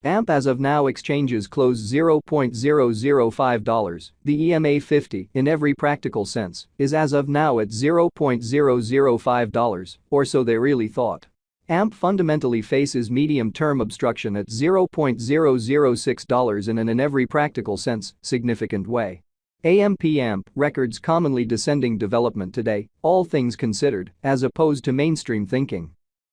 AMP as of now exchanges close $0.005. The EMA 50, in every practical sense, is as of now at $0.005, or so they really thought. AMP fundamentally faces medium-term obstruction at $0.006 in every practical sense, significant way. AMP records commonly descending development today, all things considered, as opposed to mainstream thinking.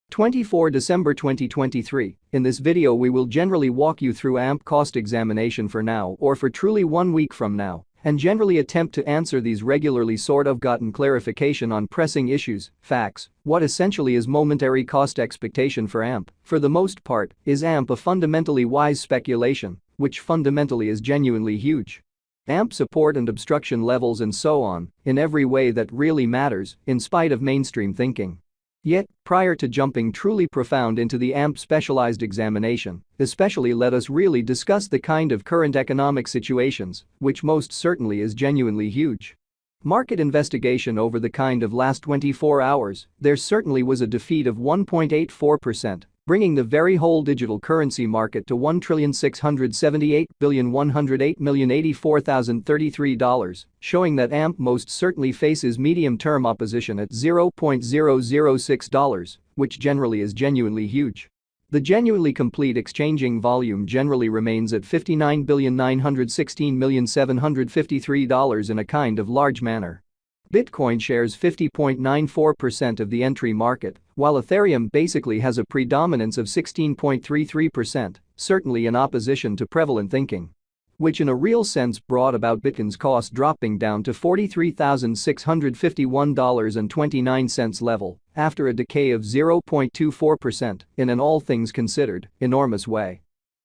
24 December 2023, in this video we will generally walk you through AMP cost examination for now or for truly 1 week from now, and generally attempt to answer these regularly gotten clarification on pressing issues, facts, what essentially is momentary cost expectation for AMP, for the most part, is AMP a fundamentally wise speculation, which fundamentally is genuinely huge. AMP support and obstruction levels and so on, in every way that really matters, in spite of mainstream thinking. Yet, prior to jumping truly profound into the AMP specialized examination, especially let us really discuss the kind of current economic situations, which most certainly is genuinely huge. Market investigation over the kind of last 24 hours, there certainly was a defeat of 1.84%, bringing the very whole digital currency market to $1,678,108,084,033, showing that AMP most certainly faces medium-term opposition at $0.006, which generally is genuinely huge. The genuinely complete exchanging volume generally remains at $59,916,753 in a kind of large manner. Bitcoin shares 50.94% of the entry market, while Ethereum basically has a predominance of 16.33%, certainly in opposition to prevalent thinking. Which in a real sense brought about Bitcoin's cost dropping down to $43,651.29 level, after a decay of 0.24% in an all things considered, enormous way.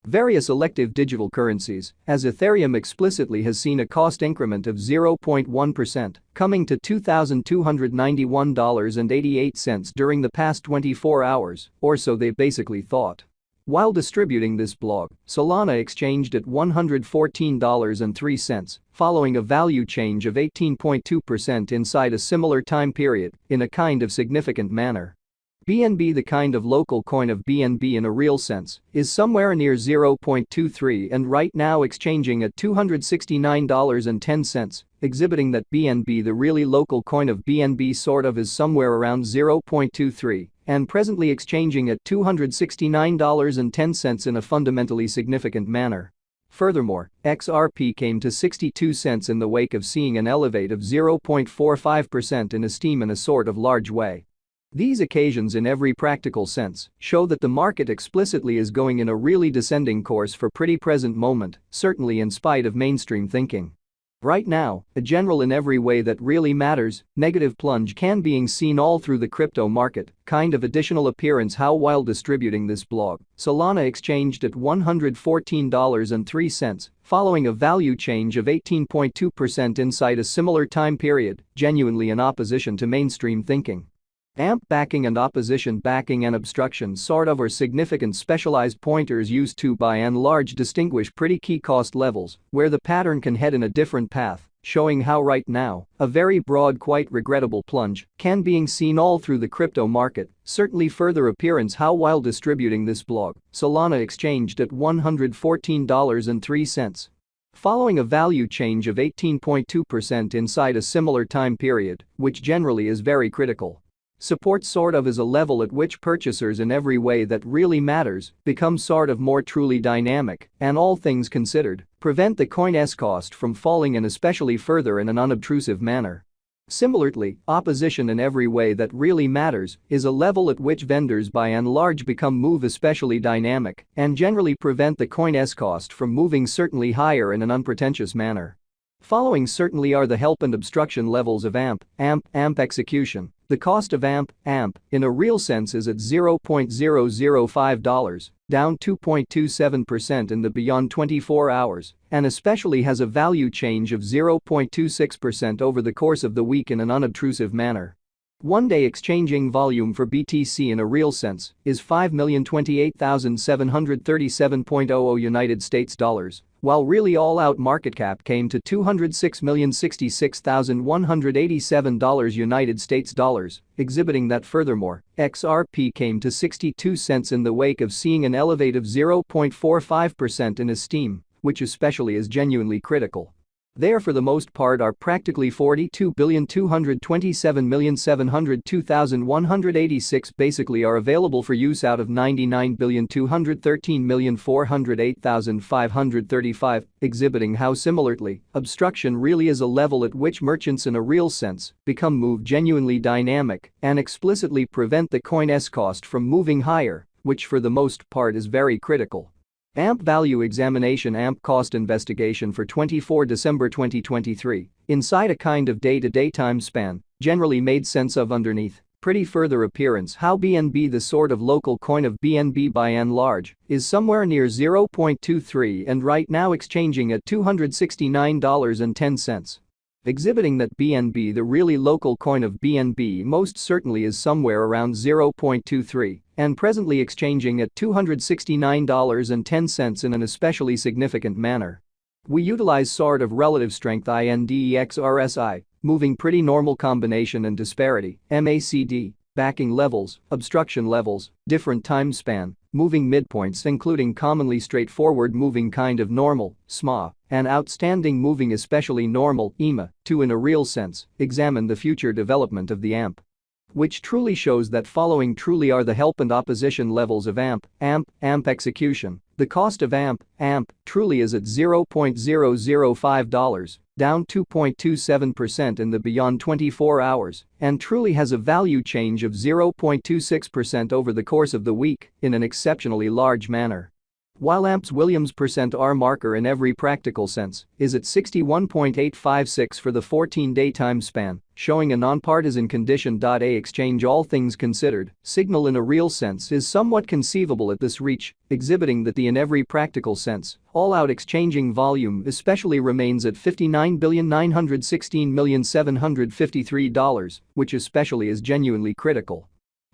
Various elective digital currencies, as Ethereum explicitly has seen a cost increment of 0.1%, coming to $2,291.88 during the past 24 hours, or so they basically thought. While distributing this blog, Solana exchanged at $114.03, following a value change of 18.2% inside a similar time period, in a kind of significant manner. BNB, the kind of local coin of BNB in a real sense, is somewhere near 0.23 and right now exchanging at $269.10, exhibiting that BNB, the really local coin of BNB, sort of is somewhere around 0.23 and presently exchanging at $269.10 in a fundamentally significant manner. Furthermore, XRP came to 62 cents in the wake of seeing an elevate of 0.45% in esteem in a sort of large way. These occasions in every practical sense show that the market explicitly is going in a really descending course for pretty present moment, certainly in spite of mainstream thinking. Right now, a general in every way that really matters, negative plunge can being seen all through the crypto market, kind of additional appearance how while distributing this blog, Solana exchanged at $114.03, following a value change of 18.2% inside a similar time period, genuinely in opposition to mainstream thinking. AMP backing and opposition backing and obstruction sort of are significant specialized pointers used to by and large distinguish pretty key cost levels where the pattern can head in a different path, showing how right now, a very broad quite regrettable plunge can being seen all through the crypto market, certainly further appearance how while distributing this blog, Solana exchanged at $114.03. Following a value change of 18.2% inside a similar time period, which generally is very critical. Support sort of is a level at which purchasers in every way that really matters become sort of more truly dynamic and all things considered, prevent the coin's cost from falling and especially further in an unobtrusive manner. Similarly, opposition in every way that really matters is a level at which vendors by and large become move especially dynamic and generally prevent the coin's cost from moving certainly higher in an unpretentious manner. Following certainly are the help and obstruction levels of AMP execution. The cost of AMP, in a real sense is at $0.005, down 2.27% in the beyond 24 hours, and especially has a value change of 0.26% over the course of the week in an unobtrusive manner. One-day exchanging volume for BTC in a real sense is 5,028,737.00 United States dollars, while really all-out market cap came to $206,066,187 United States dollars, exhibiting that furthermore, XRP came to 62 cents in the wake of seeing an elevate of 0.45% in esteem, which especially is genuinely critical. There for the most part are practically 42,227,702,186 basically are available for use out of 99,213,408,535, exhibiting how similarly, obstruction really is a level at which merchants in a real sense become move genuinely dynamic and explicitly prevent the coin's cost from moving higher, which for the most part is very critical. AMP Value Examination AMP Cost Investigation for 24 December 2023, inside a kind of day-to-day time span, generally made sense of underneath. Pretty further appearance how BNB the sort of local coin of BNB by and large is somewhere near 0.23 and right now exchanging at $269.10. Exhibiting that BNB the really local coin of BNB most certainly is somewhere around 0.23 and presently exchanging at $269.10 in an especially significant manner. We utilize sort of relative strength INDEX RSI, moving pretty normal combination and disparity, MACD, backing levels, obstruction levels, different time span, moving midpoints including commonly straightforward moving kind of normal, SMA, and outstanding moving especially normal, EMA, to in a real sense, examine the future development of the AMP. Which truly shows that following truly are the help and opposition levels of AMP execution. The cost of AMP truly is at $0.005, down 2.27% in the beyond 24 hours, and truly has a value change of 0.26% over the course of the week in an exceptionally large manner. While AMP's Williams %R marker in every practical sense is at 61.856 for the 14-day time span, showing a nonpartisan condition. A exchange all things considered, signal in a real sense is somewhat conceivable at this reach, exhibiting that the in every practical sense, all-out exchanging volume especially remains at $59,916,753, which especially is genuinely critical.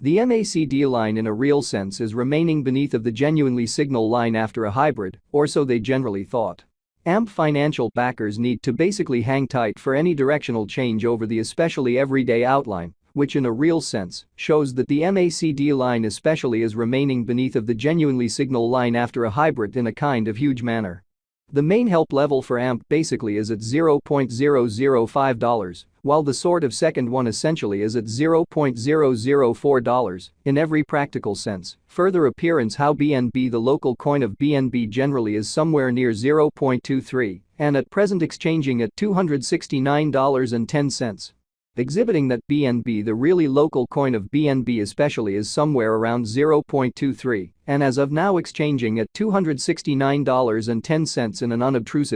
The MACD line in a real sense is remaining beneath of the genuinely signal line after a hybrid, or so they generally thought. AMP financial backers need to basically hang tight for any directional change over the especially everyday outline, which in a real sense shows that the MACD line especially is remaining beneath of the genuinely signal line after a hybrid in a kind of huge manner. The main help level for AMP basically is at $0.005, while the sort of second one essentially is at $0.004 in every practical sense. Further appearance how BNB the local coin of BNB generally is somewhere near 0.23 and at present exchanging at $269.10. Exhibiting that BNB the really local coin of BNB especially is somewhere around 0.23 and as of now exchanging at $269.10 in an unobtrusive